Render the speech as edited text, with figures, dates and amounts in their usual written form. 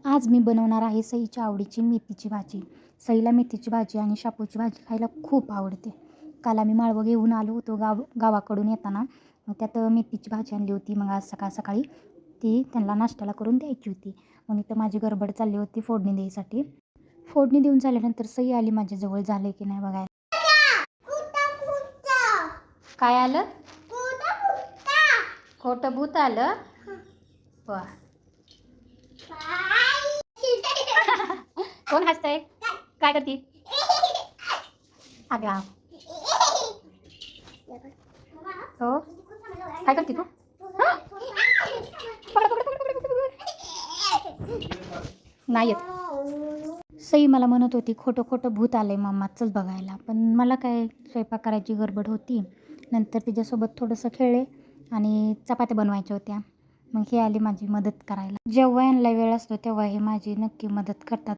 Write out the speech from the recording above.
आज मी बनवणार आहे सईच्या आवडीची मेथीची भाजी. सईला मेथीची भाजी आणि शापूची भाजी खायला खूप आवडते. काल आम्ही माळवं घेऊन आलो होतो गावाकडून येताना. मग त्यात मेथीची भाजी आणली होती. मग आज सकाळी ती त्यांना नाश्त्याला करून द्यायची होती. मग इथं माझी गडबड चालली होती फोडणी द्यायसाठी. फोडणी देऊन झाल्यानंतर सई आली माझ्याजवळ. झालं की नाही बघायला. काय आलं? खोटं भूत आलं. वा, कोण हसतंय? काय करते? अगं हो, काय करते तू? नाही येत. सई मला म्हणत होती खोटं खोटं भूत आलंय मम्मा, चल बघायला. पण मला काय स्वयंपाक करायची गडबड होती. नंतर तिच्यासोबत थोडंसं खेळले आणि चपात्या बनवायच्या होत्या. मग हे आली माझी मदत करायला. जेव्हा यांना वेळ असतो तेव्हा हे माझी नक्की मदत करतात.